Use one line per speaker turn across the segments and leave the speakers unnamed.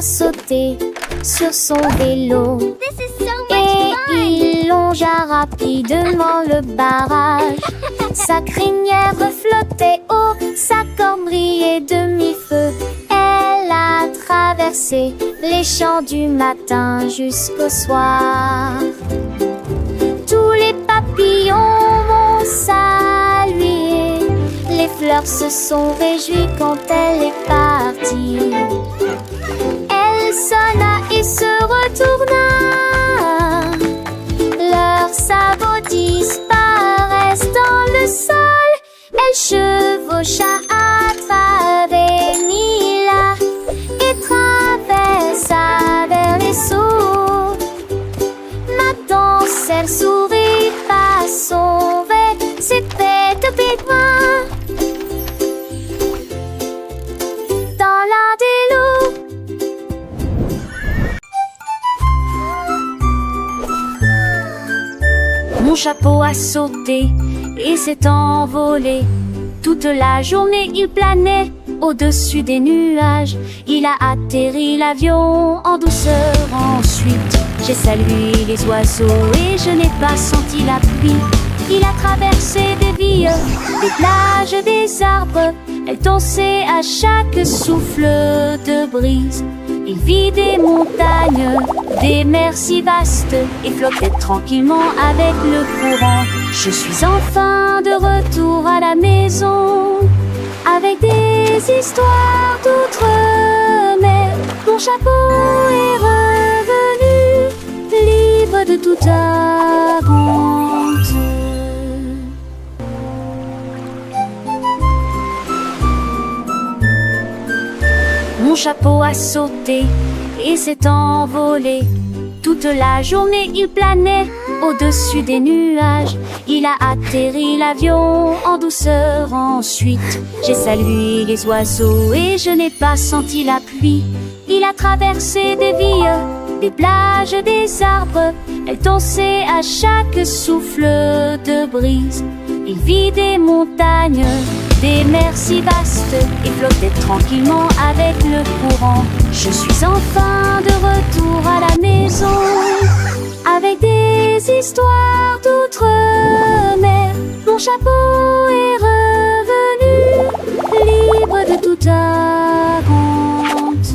a sauté sur son vélo. Et il longea rapidement le barrage. Sa crinière flottait haut, sa corne brillait demi-feu. Elle a traversé les champs du matin jusqu'au soir. Tous les papillons vont saluer. Les fleurs se sont réjouies quand elle est partie. Elle sonna et se retourna. Leurs sabots disparaissent dans le sol. Elle chevaucha à travers Nila et traversa vers les seaux. Maintenant, elle sourit à son verre, ses bêtes pingouins. Dans l'un des loups. Mon chapeau a sauté et s'est envolé. Toute la journée il planait au-dessus des nuages. Il a atterri l'avion en douceur. Ensuite j'ai salué les oiseaux et je n'ai pas senti la pluie. Il a traversé des villes, des plages, des arbres. Elle dansait à chaque souffle de brise. Il vit des montagnes, des mers si vastes et flottait tranquillement avec le courant. Je suis enfin de retour à la maison avec des histoires d'outre-mer. Mon chapeau est revenu, libre de toute honte. Mon chapeau a sauté et s'est envolé. Toute la journée il planait au-dessus des nuages. Il a atterri l'avion en douceur. Ensuite j'ai salué les oiseaux et je n'ai pas senti la pluie. Il a traversé des villes, des plages, des arbres. Elle dansait à chaque souffle de brise. Il vit des montagnes, des mers si vastes et flottait tranquillement avec le courant. Je suis enfin de retour à la maison avec des histoires d'outre-mer. Mon chapeau est revenu, libre de toute honte.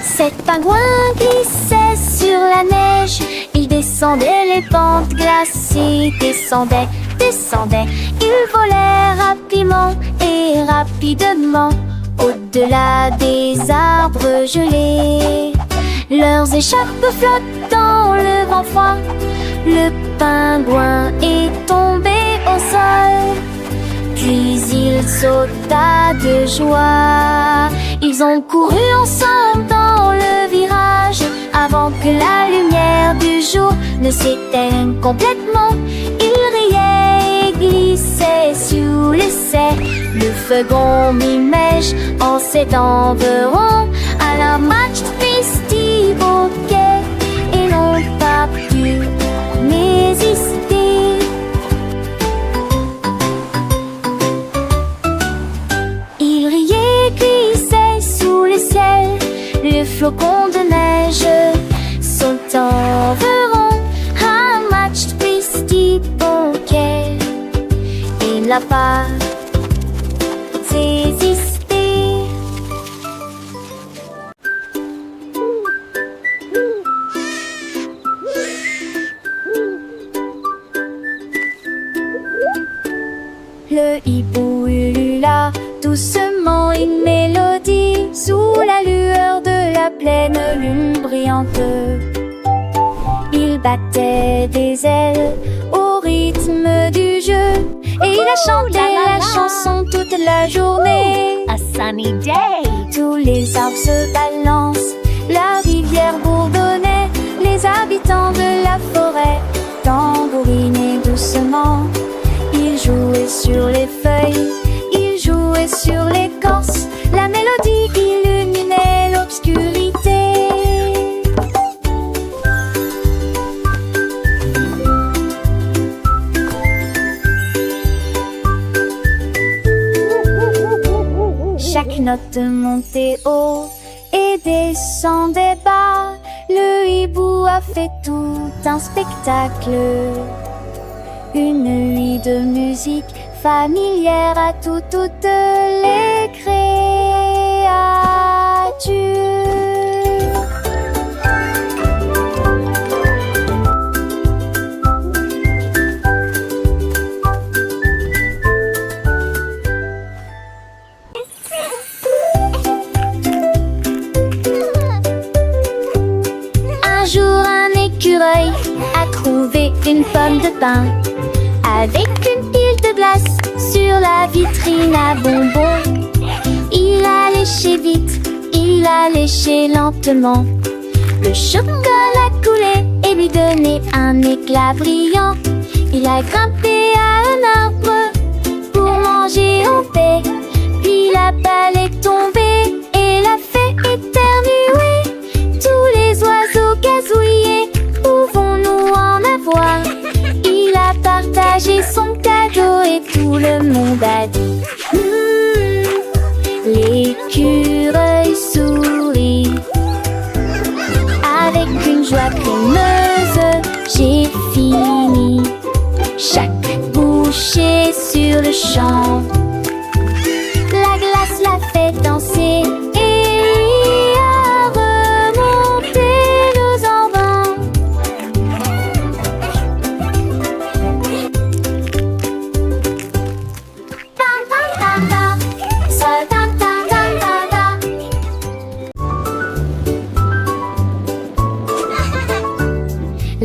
Sept pingouins glissaient sur la neige. Ils descendaient les pentes glacées, descendaient. Ils volaient rapidement et rapidement au-delà des arbres gelés. Leurs écharpes flottent dans le vent froid. Le pingouin est tombé au sol. Puis il sauta de joie. Ils ont couru ensemble dans le virage avant que la lumière du jour ne s'éteigne complètement. Ils riaient et glissaient sous l'essai. Le feugon mi-mèche en s'étenveront à la match festive au quai et n'ont pas pu résister. Ils riaient, glissaient sous le ciel. Le flocon de neige s'enverront à un match festive au quai et n'a pas résisté. Le hibou ulula doucement une mélodie sous la lueur de la pleine lune brillante. Il battait des ailes au rythme du jeu et il a chanté la chanson toute la journée.
A sunny day.
Tous les arbres se balancent, la rivière bourdonnait, les habitants de la forêt tambourinaient doucement. Ils jouaient sur les feuilles, ils jouaient sur l'écorce, la mélodie illuminait l'obscurité. grignote montait haut et descendait bas. Le hibou a fait tout un spectacle, une nuit de musique familière à toutes les créatures. Un jour, un écureuil a trouvé une pomme de pin avec une pile de glace sur la vitrine à bonbons. Il a léché vite, il a léché lentement. Le chocolat coulait et lui donnait un éclat brillant. Il a grimpé à un arbre pour manger en paix. Puis la balle est tombée et l'a fait éternuer. Tous les oiseaux gazouillaient, pouvons-nous en avoir? Il a partagé son cadeau et tout le monde a dit L'écureuil sourit avec une joie crémeuse. J'ai fini chaque bouchée sur le champ. La glace l'a fait danser et lui a remonté nos envants.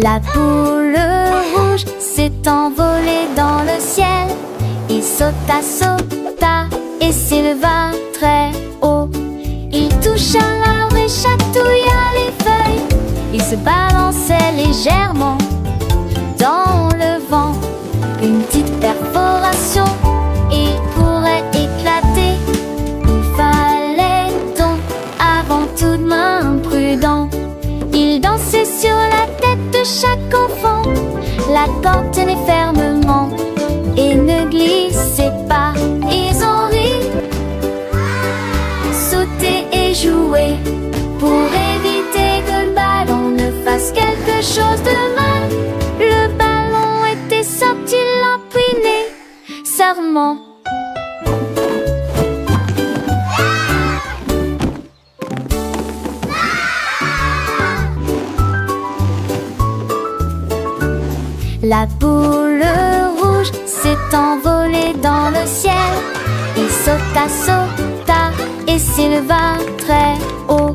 La poule rouge s'est envolée dans le ciel. Il sauta, sauta et s'éleva très haut. Il toucha l'arbre et chatouilla les feuilles. Il se balançait légèrement dans le vent. Une petite perforation, il pourrait éclater. Il fallait donc avant tout de même prudent. Il dansait sur la tête de chaque enfant. La corde tenait fermement et ne glissait pas. Ils ont ri, sauté et joué pour éviter que le ballon ne fasse quelque chose de mal. Le ballon était sorti l'empiné serment. La boule rouge s'est envolée dans le ciel. Il sauta, sauta et s'éleva très haut.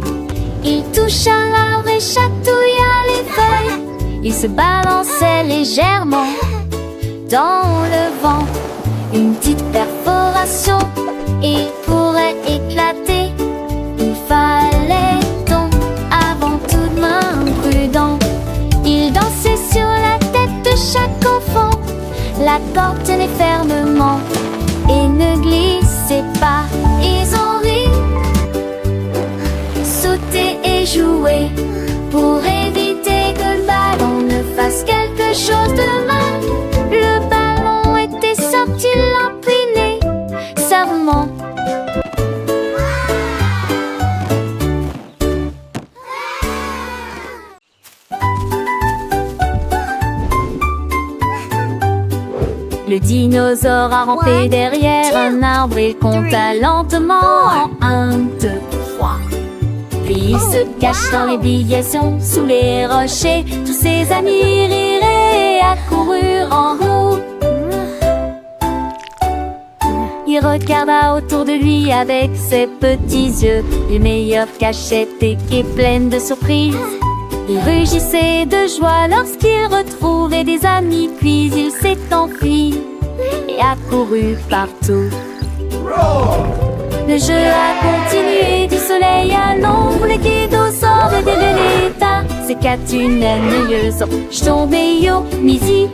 Il toucha l'arbre et chatouilla les feuilles. Il se balançait légèrement dans le vent. Une petite perforation, il pourrait éclater. Il fallait donc avant tout de même prudent. Il dansait sur la tête de chaque enfant. La corde tenait fermement et ne glissait pas. Ils ont ri, sauté et joué pour éviter que le ballon ne fasse quelque chose de mal. Le ballon était sorti l'empiné serment. Le dinosaure a rampé derrière un arbre et compta lentement en 1, 2, 3. Puis il se cache dans les bigaisons, sous les rochers. Tous ses amis riraient et accoururent en haut. Il regarda autour de lui avec ses petits yeux, les meilleures cachettes et pleines de surprises. Il rugissait de joie lorsqu'il retrouvait des amis, puis il s'est enfui et accouru partout. Le jeu a continué du soleil à l'ombre, les dinosaures et de l'état. C'est qu'à une nerveuse, je tombais yo, midi.